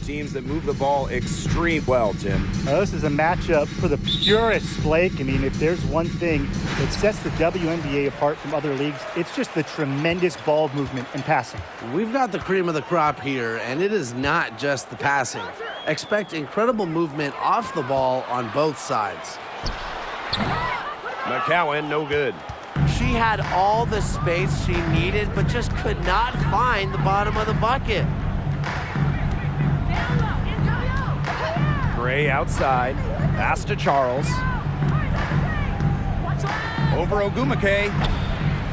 teams that move the ball extremely well, Tim. This is a matchup for the purest, Blake. I mean, if there's one thing that sets the WNBA apart from other leagues, it's just the tremendous ball movement and passing. We've got the cream of the crop here, and it is not just the passing. Expect incredible movement off the ball on both sides. McCowan, no good. She had all the space she needed, but just could not find the bottom of the bucket. Gray outside. Pass to Charles. Over Ogumake.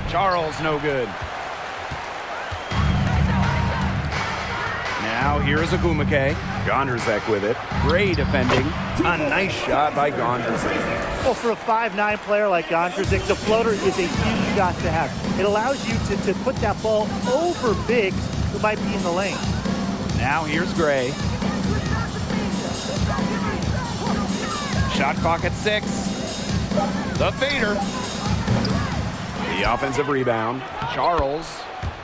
Charles, no good. Now here's Ogumake. Gondrzek with it. Gray defending. A nice shot by Gondrzek. Well, for a 5'9" player like Gondrzek, the floater is a huge shot to have. It allows you to put that ball over bigs who might be in the lane. Now here's Gray. Shot clock at 6. The fader. The offensive rebound. Charles.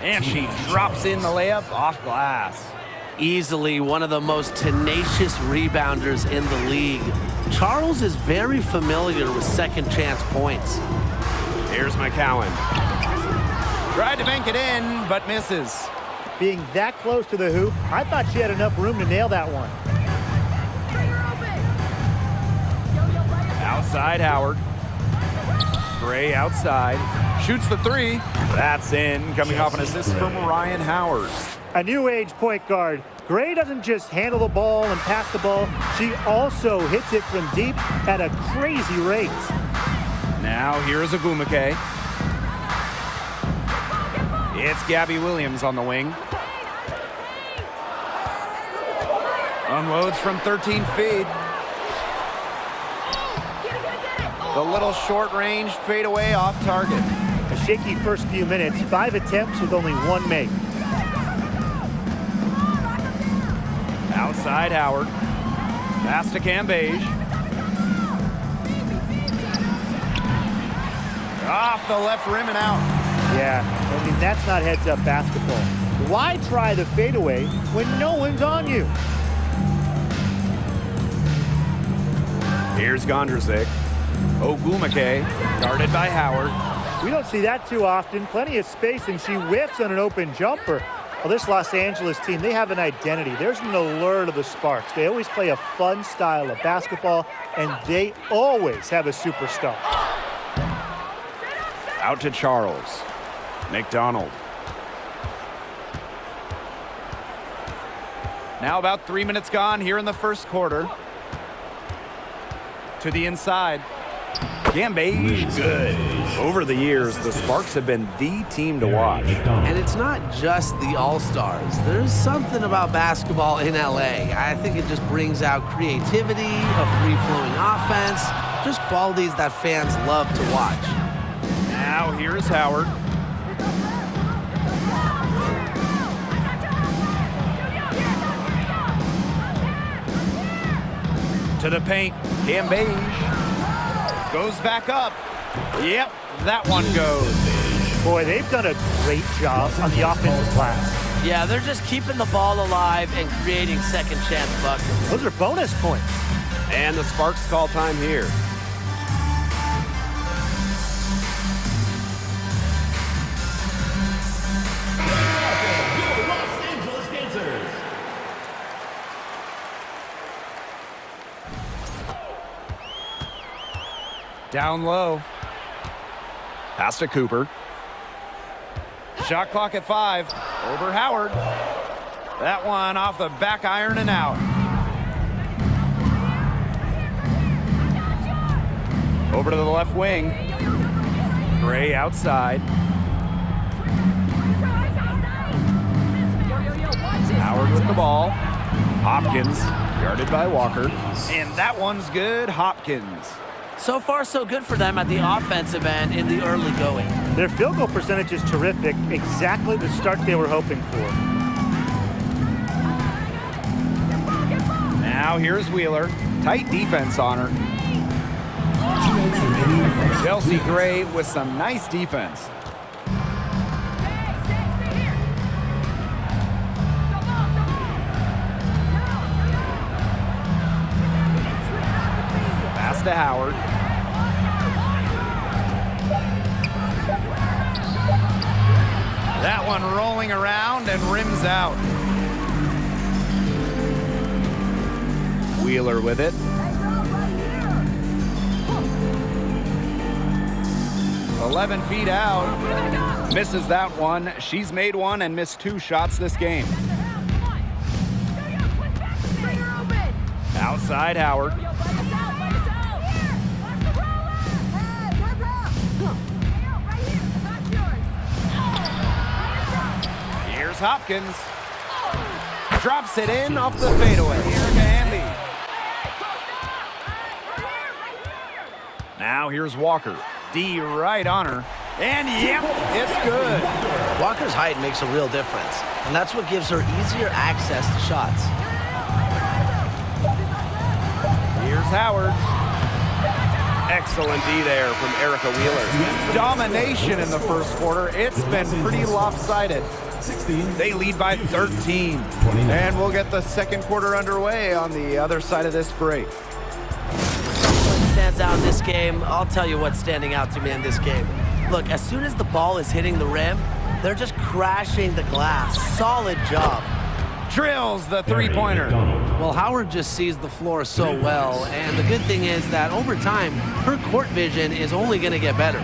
And she drops in the layup off glass. Easily one of the most tenacious rebounders in the league. Charles is very familiar with second chance points. Here's McCowan. Tried to bank it in, but misses. Being that close to the hoop, I thought she had enough room to nail that one. Outside Howard. Gray outside. Shoots the 3. That's in, coming off an assist from Ryan Howard. A new age point guard. Gray doesn't just handle the ball and pass the ball. She also hits it from deep at a crazy rate. Now here's Ogumake. It's Gabby Williams on the wing. Unloads from 13 feet. The little short range fadeaway off target. A shaky first few minutes, 5 attempts with only 1 make. Outside Howard. Pass to Cambage. Off the left rim and out. Yeah, I mean, that's not heads-up basketball. Why try the fadeaway when no one's on you? Here's Gondrzek. Ogumake, guarded by Howard. We don't see that too often. Plenty of space, and she whiffs on an open jumper. Well, this Los Angeles team, they have an identity. There's an allure to the Sparks. They always play a fun style of basketball, and they always have a superstar. Out to Charles. McDonald. Now about 3 minutes gone here in the first quarter. To the inside. Cambage, good. Over the years, the Sparks have been the team to watch. And it's not just the All-Stars. There's something about basketball in LA. I think it just brings out creativity, a free-flowing offense, just qualities that fans love to watch. Now here's Howard. To the paint, Cambage. Goes back up. Yep, that one goes. Boy, they've done a great job on the offensive glass. Yeah, they're just keeping the ball alive and creating second chance buckets. Those are bonus points. And the Sparks call time here. Down low. Pass to Cooper. Shot clock at 5. Over Howard. That one off the back iron and out. Over to the left wing. Gray outside. Howard with the ball. Hopkins guarded by Walker. And that one's good. Hopkins. So far, so good for them at the offensive end in the early going. Their field goal percentage is terrific. Exactly the start they were hoping for. Now here's Wheeler. Tight defense on her. Chelsea Gray with some nice defense. Howard. That one rolling around and rims out. Wheeler with it. 11 feet out. Misses that one. She's made one and missed 2 shots this game. Outside Howard. Here's Hopkins. Drops it in off the fadeaway. Erica Hamby. Now here's Walker. D right on her. And yep, it's good. Walker's height makes a real difference, and that's what gives her easier access to shots. Here's Howard. Excellent D there from Erica Wheeler. Domination in the first quarter. It's been pretty lopsided. They lead by 13. And we'll get the second quarter underway on the other side of this break. What stands out in this game? I'll tell you what's standing out to me in this game. Look, as soon as the ball is hitting the rim, they're just crashing the glass. Solid job. Drills the three-pointer. Well, Howard just sees the floor so well, and the good thing is that over time, her court vision is only going to get better.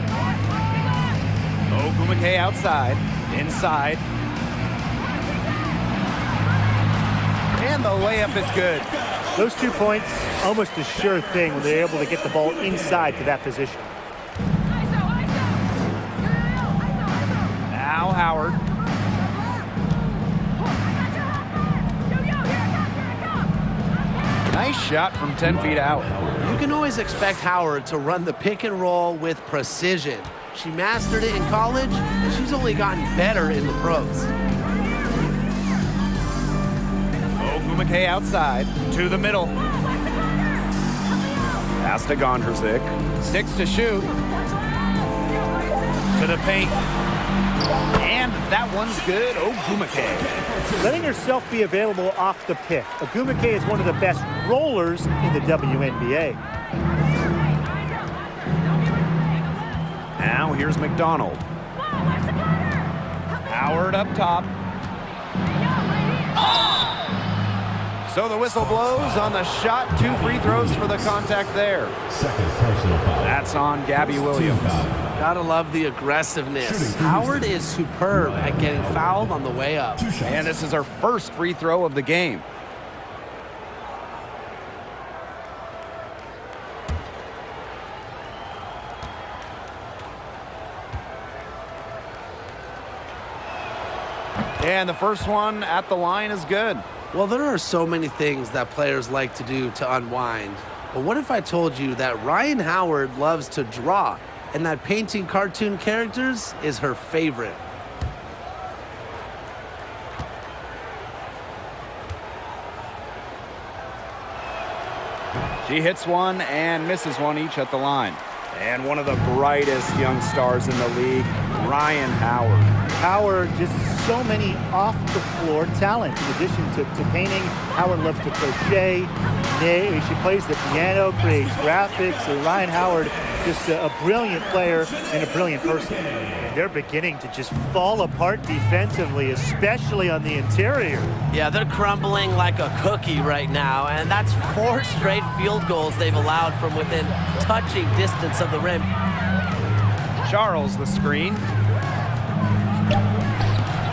Ogumake outside, inside. And the layup is good. Those 2 points, almost a sure thing when they're able to get the ball inside to that position. Now Howard. Nice shot from 10 feet out. You can always expect Howard to run the pick and roll with precision. She mastered it in college, and she's only gotten better in the pros. Ogumake outside, to the middle. Pass to Gondrzik. 6 to shoot. To the paint. And that one's good. Ogumake. Letting herself be available off the pick. Ogumake is one of the best rollers in the WNBA. Now here's McDonald. Howard up top. So the whistle blows on the shot. 2 free throws for the contact there. That's on Gabby Williams. Gotta love the aggressiveness. Howard is superb at getting fouled on the way up. And this is her first free throw of the game. And the first one at the line is good. Well, there are so many things that players like to do to unwind. But what if I told you that Ryan Howard loves to draw, and that painting cartoon characters is her favorite? She hits one and misses one each at the line. And one of the brightest young stars in the league, Ryan Howard. Howard, just so many off-the-floor talent. In addition to painting, Howard loves to crochet. She plays the piano, creates graphics. So Ryan Howard, just a brilliant player and a brilliant person. And they're beginning to just fall apart defensively, especially on the interior. Yeah, they're crumbling like a cookie right now, and that's 4 straight field goals they've allowed from within touching distance of the rim. Charles the screen.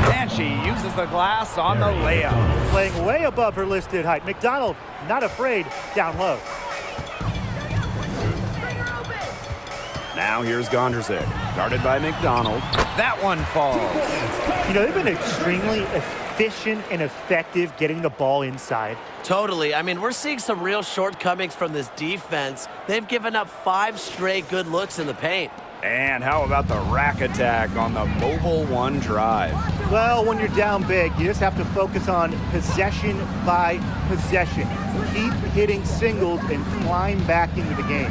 And she uses the glass on the layup. Playing way above her listed height. McDonald, not afraid, down low. Now here's Gondrzik, guarded by McDonald. That one falls. You know, they've been extremely efficient and effective getting the ball inside. Totally. I mean, we're seeing some real shortcomings from this defense. They've given up 5 straight good looks in the paint. And how about the rack attack on the mobile one drive? Well, when you're down big, you just have to focus on possession by possession. Keep hitting singles and climb back into the game.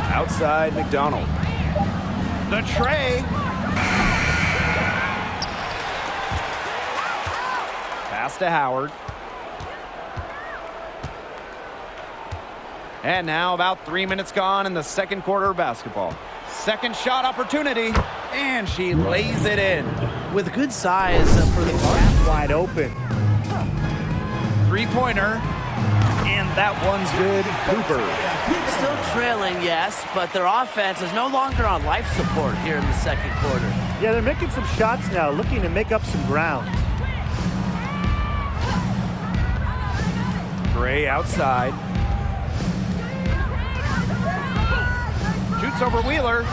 Outside McDonald. The tray. Pass to Howard. And now about 3 minutes gone in the second quarter of basketball. Second shot opportunity, and she lays it in. With good size for the guard. Wide open. Three-pointer, and that one's good. Cooper. Still trailing, yes, but their offense is no longer on life support here in the second quarter. Yeah, they're making some shots now, looking to make up some ground. Gray outside. Shoots over Wheeler.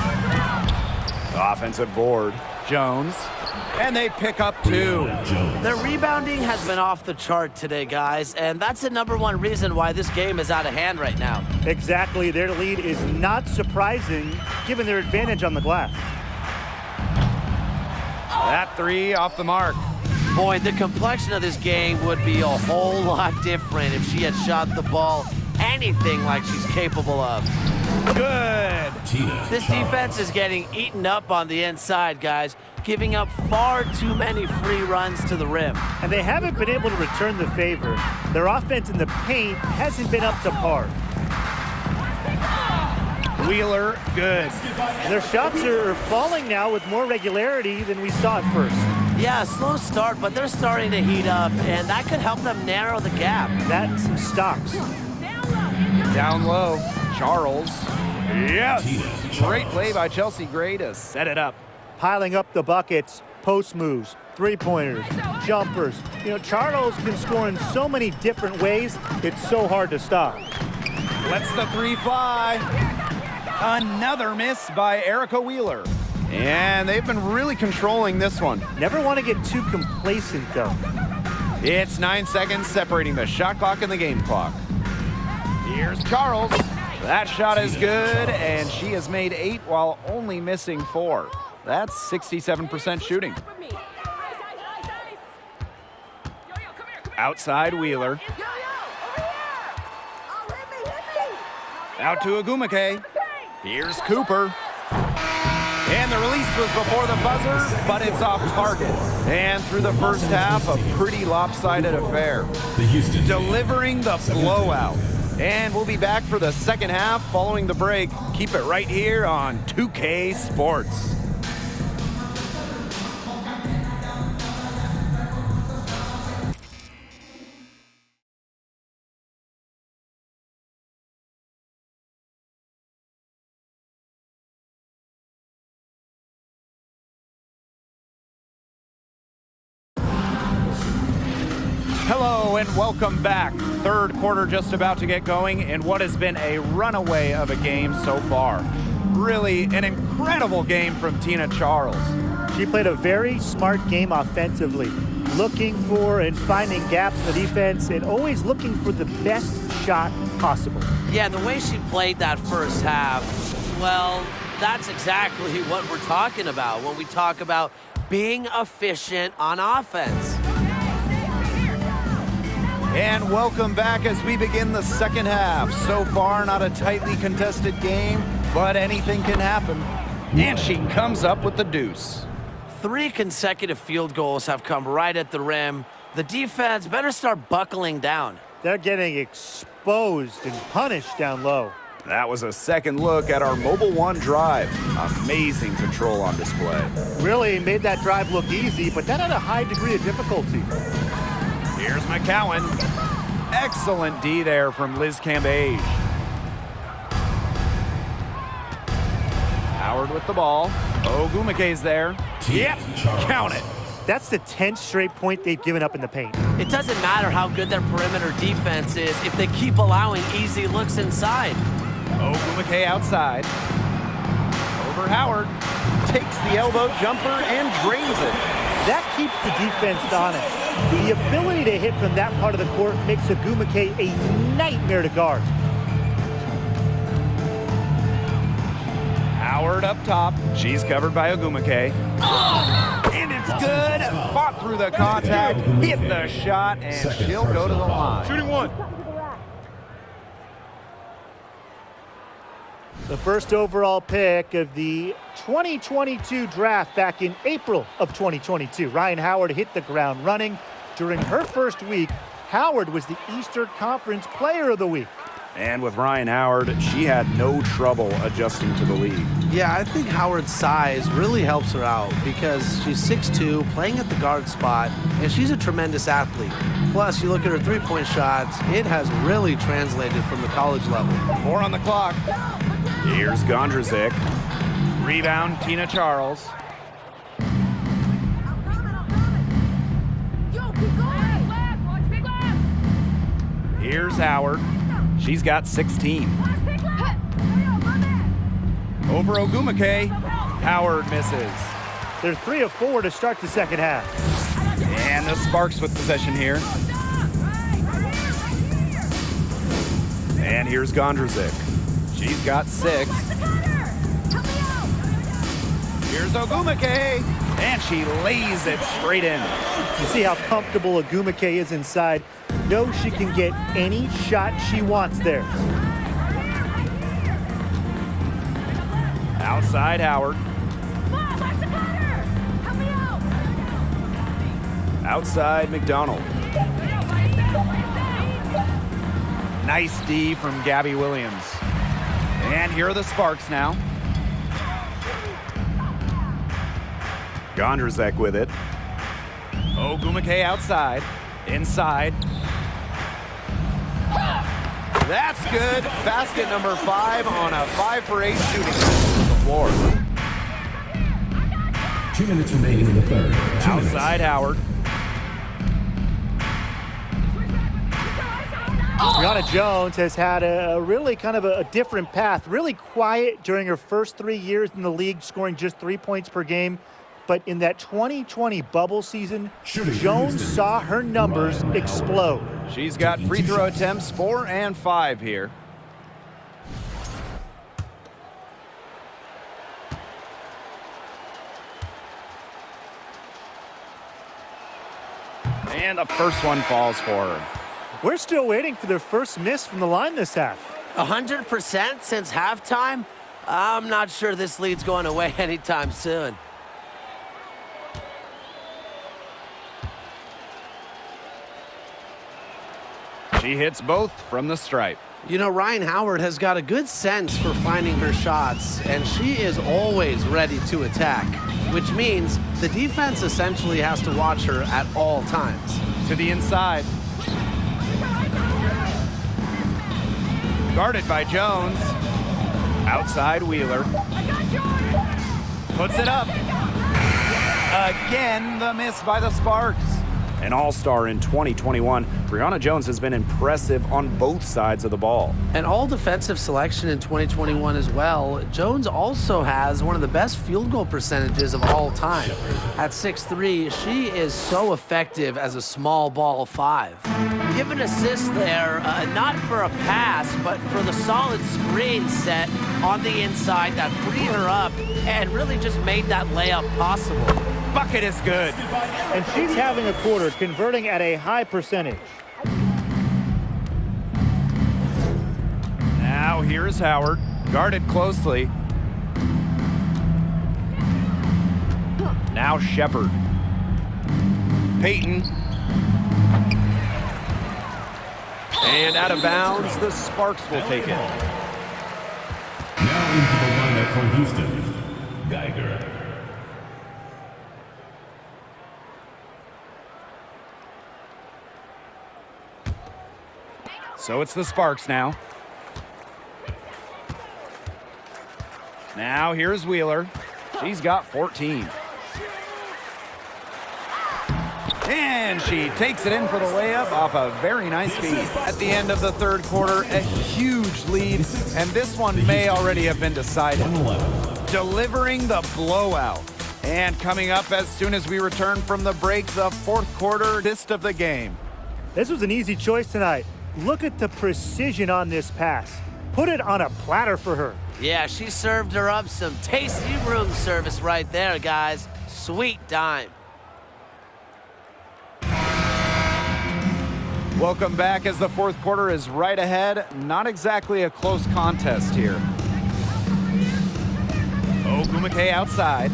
Offensive board. Jones. And they pick up 2. Their rebounding has been off the chart today, guys, and that's the #1 reason why this game is out of hand right now. Exactly. Their lead is not surprising, given their advantage on the glass. That 3 off the mark. Boy, the complexion of this game would be a whole lot different if she had shot the ball anything like she's capable of. Good. This defense is getting eaten up on the inside, guys, giving up far too many free runs to the rim. And they haven't been able to return the favor. Their offense in the paint hasn't been up to par. Wheeler, good. And their shots are falling now with more regularity than we saw at first. Yeah, slow start, but they're starting to heat up, and that could help them narrow the gap. That and some stops. Down low, Charles. Yes! Great play by Chelsea Gray to set it up. Piling up the buckets, post moves, three-pointers, jumpers. You know, Charles can score in so many different ways, it's so hard to stop. Lets the 3 fly. Another miss by Erica Wheeler. And they've been really controlling this one. Never want to get too complacent, though. It's 9 seconds separating the shot clock and the game clock. Here's Charles. That shot is good, and she has made 8 while only missing 4. That's 67% shooting. Outside Wheeler. Out to Agumake. Here's Cooper. And the release was before the buzzer, but it's off target. And through the first half, a pretty lopsided affair. Delivering the blowout. And we'll be back for the second half following the break. Keep it right here on 2K Sports. Hello and welcome back. Third quarter just about to get going in what has been a runaway of a game so far. Really an incredible game from Tina Charles. She played a very smart game offensively, looking for and finding gaps in the defense and always looking for the best shot possible. Yeah, the way she played that first half, well, that's exactly what we're talking about when we talk about being efficient on offense. And welcome back as we begin the second half. So far, not a tightly contested game, but anything can happen. And she comes up with the deuce. 3 consecutive field goals have come right at the rim. The defense better start buckling down. They're getting exposed and punished down low. That was a second look at our Mobile One drive. Amazing control on display. Really made that drive look easy, but that had a high degree of difficulty. Here's McCowan. Excellent D there from Liz Cambage. Howard with the ball. Ogumake's there. Yep, count it. That's the 10th straight point they've given up in the paint. It doesn't matter how good their perimeter defense is if they keep allowing easy looks inside. Ogumake outside. Over Howard. Takes the elbow jumper and drains it. That keeps the defense honest. The ability to hit from that part of the court makes Agumake a nightmare to guard. Howard up top. She's covered by Ogumake. And it's good. Fought through the contact, hit the shot, and she'll go to the line. Shooting one. The first overall pick of the 2022 draft back in April of 2022. Ryan Howard hit the ground running. During her first week, Howard was the Eastern Conference Player of the Week. And with Ryan Howard, she had no trouble adjusting to the lead. Yeah, I think Howard's size really helps her out because she's 6'2", playing at the guard spot, and she's a tremendous athlete. Plus, you look at her three-point shots, it has really translated from the college level. 4 on the clock. Here's Gondrzik. Rebound, Tina Charles. Here's Howard. She's got 16. Over Ogumake. Howard misses. They're 3 of 4 to start the second half. And the Sparks with possession here. And here's Gondrzik. She's got 6. Here's Ogumake. And she lays it straight in. You see how comfortable Ogumake is inside. Knows she can get any shot she wants there. Outside Howard. Outside McDonald. Nice D from Gabby Williams. And here are the Sparks now. Gondrzik with it. Ogumake outside. Inside. That's good. Basket number 5 on a 5 for 8 shooting from the floor. 2 minutes remaining in the third. Outside Howard. Brianna Jones has had a really kind of a different path. Really quiet during her first 3 years in the league, scoring just 3 points per game. But in that 2020 bubble season, Jones saw her numbers explode. She's got free throw attempts 4 and 5 here. And the first one falls for her. We're still waiting for their first miss from the line this half. 100% since halftime? I'm not sure this lead's going away anytime soon. She hits both from the stripe. You know, Ryan Howard has got a good sense for finding her shots, and she is always ready to attack, which means the defense essentially has to watch her at all times. To the inside. Guarded by Jones. Outside Wheeler. Puts it up. Again, the miss by the Sparks. An all-star in 2021, Brianna Jones has been impressive on both sides of the ball. An all-defensive selection in 2021 as well. Jones also has one of the best field goal percentages of all time. At 6'3", she is so effective as a small ball 5. Give an assist there, not for a pass, but for the solid screen set on the inside that freed her up and really just made that layup possible. Bucket is good. And she's having a quarter, converting at a high percentage. Now here's Howard, guarded closely. Now Shepard. Peyton. And out of bounds, the Sparks will take it. Now into the lineup for Houston, Geiger. So it's the Sparks now. Now here's Wheeler. She's got 14. And she takes it in for the layup off a very nice feed. At the end of the third quarter, a huge lead, and this one may already have been decided. Delivering the blowout. And coming up as soon as we return from the break, the fourth quarter disc of the game. This was an easy choice tonight. Look at the precision on this pass. Put it on a platter for her. Yeah, she served her up some tasty room service right there, guys. Sweet dime. Welcome back as the fourth quarter is right ahead. Not exactly a close contest here. Ogumake outside.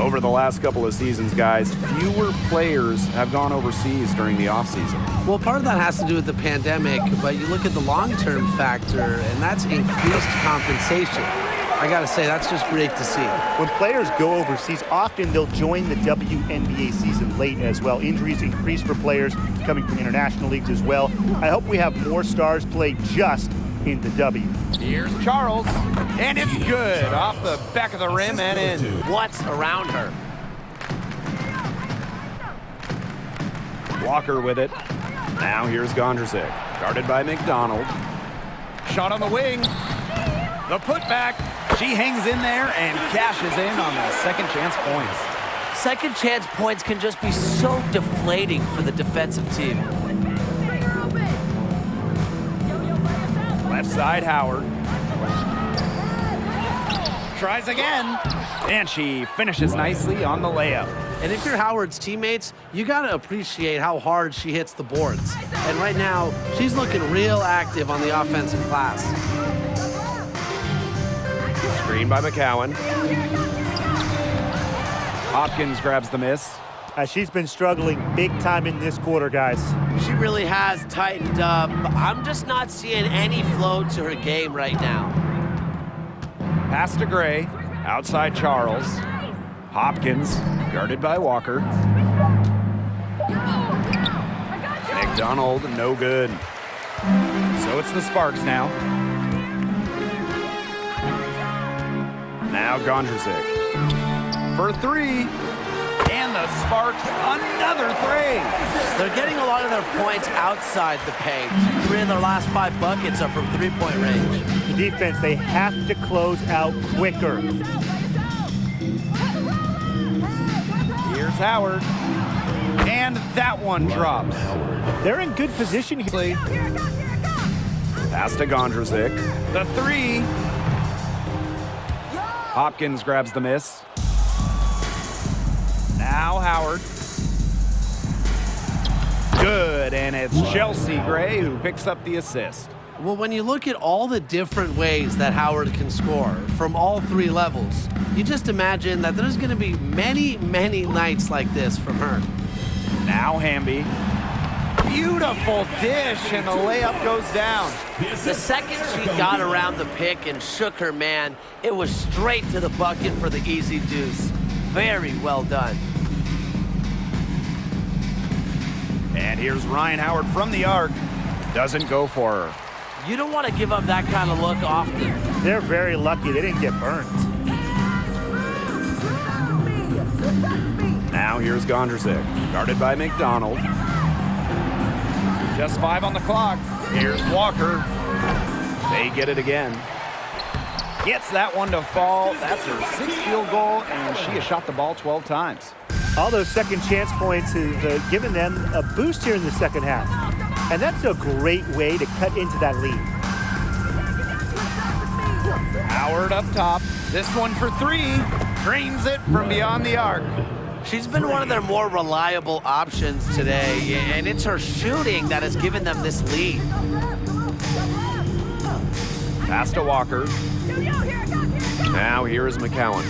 Over the last couple of seasons, guys, fewer players have gone overseas during the offseason. Well, part of that has to do with the pandemic, but you look at the long-term factor, and that's increased compensation. I gotta say, that's just great to see. When players go overseas, often they'll join the WNBA season late as well. Injuries increase for players coming from international leagues as well. I hope we have more stars play just in the W. Here's Charles, and it's good. Off the back of the rim and in. What's around her? Walker with it. Now here's Gondrzik, guarded by McDonald. Shot on the wing. The putback. She hangs in there and cashes in on the second chance points. Second chance points can just be so deflating for the defensive team. Left side, Howard. Tries again. And she finishes nicely on the layup. And if you're Howard's teammates, you gotta appreciate how hard she hits the boards. And right now, she's looking real active on the offensive glass. Screen by McCowan. Hopkins grabs the miss. She's been struggling big time in this quarter, guys. She really has tightened up. I'm just not seeing any flow to her game right now. Pass to Gray. Outside Charles. Hopkins, guarded by Walker. McDonald, no good. So it's the Sparks now. Now Gondrzik. For three. And the Sparks, another three. They're getting a lot of their points outside the paint. 3 of their last 5 buckets are from three-point range. The defense, they have to close out quicker. Here's Howard. And that one drops. They're in good position here. Pass to Gondrzik. The three. Hopkins grabs the miss. Now Howard. Good, and it's Chelsea Gray who picks up the assist. Well, when you look at all the different ways that Howard can score from all 3 levels, you just imagine that there's going to be many, many nights like this from her. Now Hamby. Beautiful dish, and the layup goes down. The second she got around the pick and shook her man, it was straight to the bucket for the easy deuce. Very well done. And here's Ryan Howard from the arc. Doesn't go for her. You don't want to give up that kind of look often. They're very lucky they didn't get burned. Now here's Gondrzik, guarded by McDonald. Just 5 on the clock. Here's Walker. They get it again. Gets that one to fall. That's her 6th field goal, and she has shot the ball 12 times. All those second chance points have given them a boost here in the second half. And that's a great way to cut into that lead. Howard up top. This one for 3. Drains it from beyond the arc. She's been one of their more reliable options today, and it's her shooting that has given them this lead. Pass to Walker. Now here is McCowan.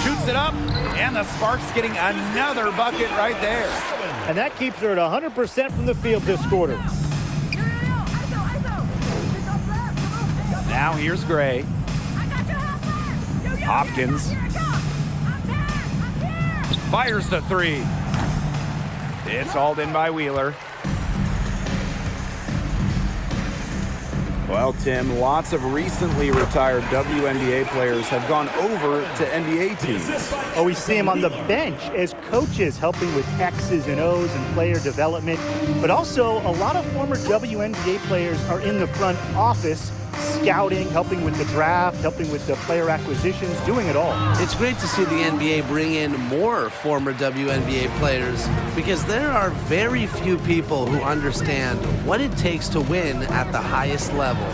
Shoots it up, and the Sparks getting another bucket right there. And that keeps her at 100% from the field this quarter. Now here's Gray. Hopkins. Fires the 3. It's hauled in by Wheeler. Well, Tim, lots of recently retired WNBA players have gone over to NBA teams. Oh, we see them on the bench as coaches helping with X's and O's and player development. But also, a lot of former WNBA players are in the front office, scouting, helping with the draft, helping with the player acquisitions, doing it all. It's great to see the NBA bring in more former WNBA players because there are very few people who understand what it takes to win at the highest level.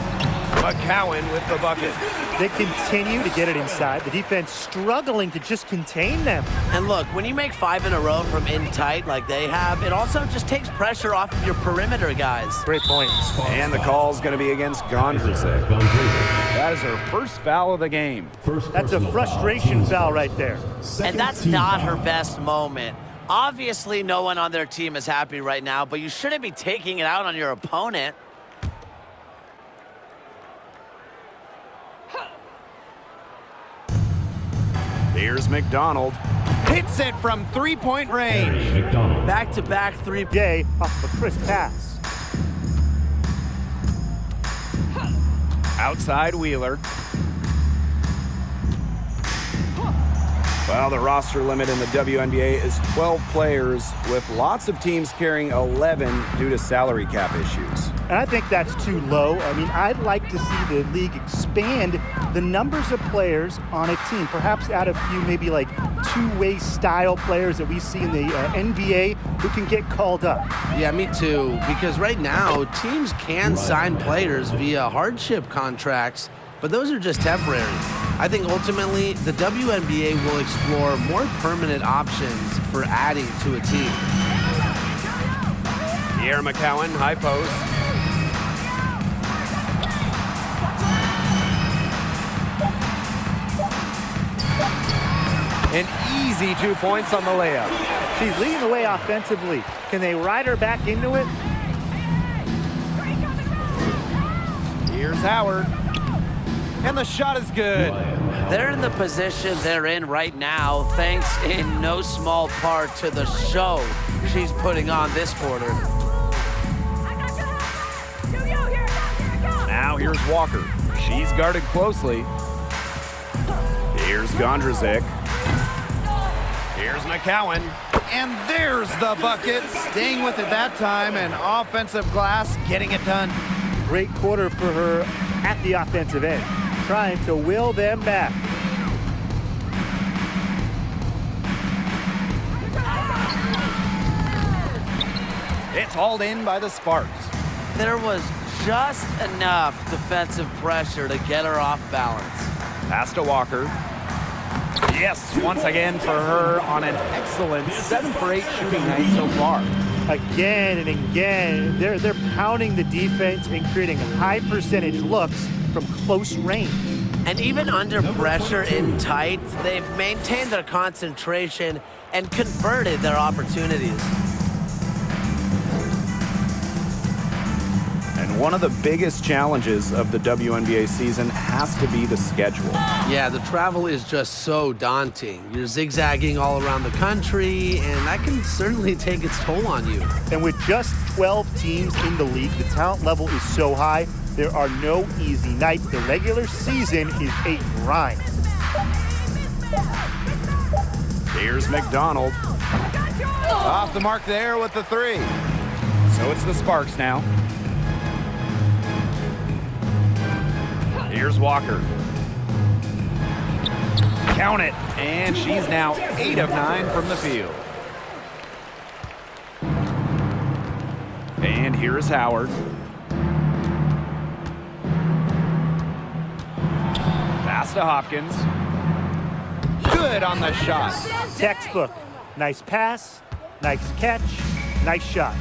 McCowan with the bucket. They continue to get it inside. The defense struggling to just contain them. And look, when you make 5 in a row from in tight like they have, it also just takes pressure off of your perimeter guys. Great point. And the call's going to be against Gondrzik. That is her first foul of the game. That's a frustration foul right there. And that's not her best moment. Obviously, no one on their team is happy right now, but you shouldn't be taking it out on your opponent. Here's McDonald. Hits it from three-point range. Back-to-back three. Gay off a crisp pass. Outside Wheeler. Well, the roster limit in the WNBA is 12 players, with lots of teams carrying 11 due to salary cap issues. And I think that's too low. I mean, I'd like to see the league expand the numbers of players on a team. Perhaps add a few maybe like two-way style players that we see in the NBA who can get called up. Yeah, me too. Because right now, teams can sign players via hardship contracts, but those are just temporary. I think ultimately the WNBA will explore more permanent options for adding to a team. Pierre McCowan, high post. An easy 2 points on the layup. She's leading the way offensively. Can they ride her back into it? Here's Howard. And the shot is good. They're in the position they're in right now, thanks in no small part to the show she's putting on this quarter. Now here's Walker. She's guarded closely. Here's Gondrzik. Here's McCowan. And there's the bucket. Staying with it that time, and offensive glass getting it done. Great quarter for her at the offensive end, trying to will them back. It's hauled in by the Sparks. There was just enough defensive pressure to get her off balance. Pass to Walker. Yes, once again for her on an excellent 7 for 8 shooting night so far. Again and again, they're pounding the defense and creating high percentage looks from close range. And even under pressure in tight, they've maintained their concentration and converted their opportunities. And one of the biggest challenges of the WNBA season has to be the schedule. Yeah, the travel is just so daunting. You're zigzagging all around the country, and that can certainly take its toll on you. And with just 12 teams in the league, the talent level is so high, there are no easy nights. The regular season is a grind. Here's McDonald. Off the mark there with the 3. So it's the Sparks now. Here's Walker. Count it. And she's now 8 of 9 from the field. And here's Howard. Pass to Hopkins. Good on the shot. Textbook. Nice pass, nice catch, nice shot.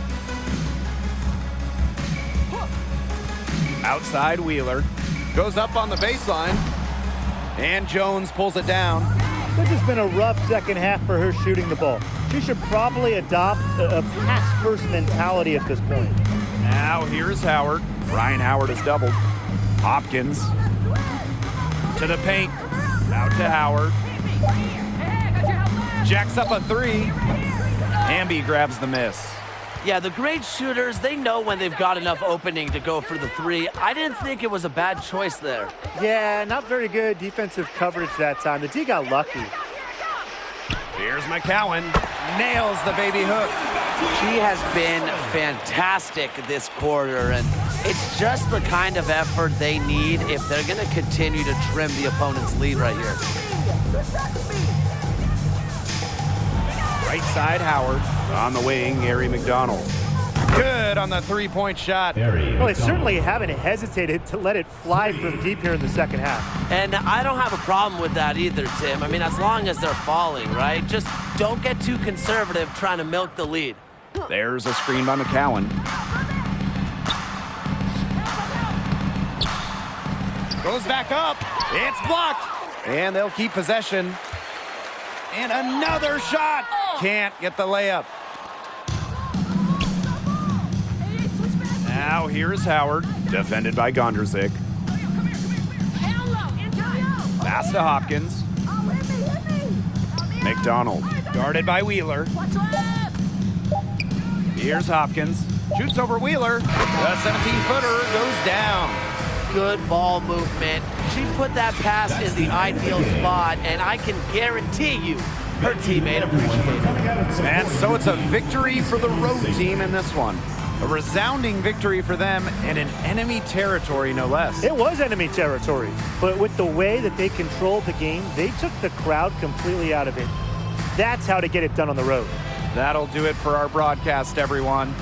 Outside Wheeler. Goes up on the baseline. And Jones pulls it down. This has been a rough second half for her shooting the ball. She should probably adopt a pass-first mentality at this point. Now here's Howard. Ryan Howard has doubled. Hopkins to the paint. Out to Howard. Jacks up a 3. Hamby grabs the miss. Yeah, the great shooters, they know when they've got enough opening to go for the 3. I didn't think it was a bad choice there. Yeah, not very good defensive coverage that time. The D got lucky. Here's McCowan. Nails the baby hook. She has been fantastic this quarter, and it's just the kind of effort they need if they're going to continue to trim the opponent's lead right here. Right side Howard. On the wing, Ari McDonald. Good good on the three-point shot. Well, they certainly haven't hesitated to let it fly from deep here in the second half. And I don't have a problem with that either, Tim. I mean, as long as they're falling, right? Just don't get too conservative trying to milk the lead. There's a screen by McCowan. Goes back up. It's blocked. And they'll keep possession. And another shot. Can't get the layup. Now here's Howard, defended by Gondrzik. Pass to Hopkins. McDonald, guarded by Wheeler. Here's Hopkins. Shoots over Wheeler. The 17-footer goes down. Good ball movement. She put that pass in the ideal spot, and I can guarantee you her teammate appreciated it. And so it's a victory for the road team in this one. A resounding victory for them and in enemy territory, no less. It was enemy territory, but with the way that they controlled the game, they took the crowd completely out of it. That's how to get it done on the road. That'll do it for our broadcast, everyone.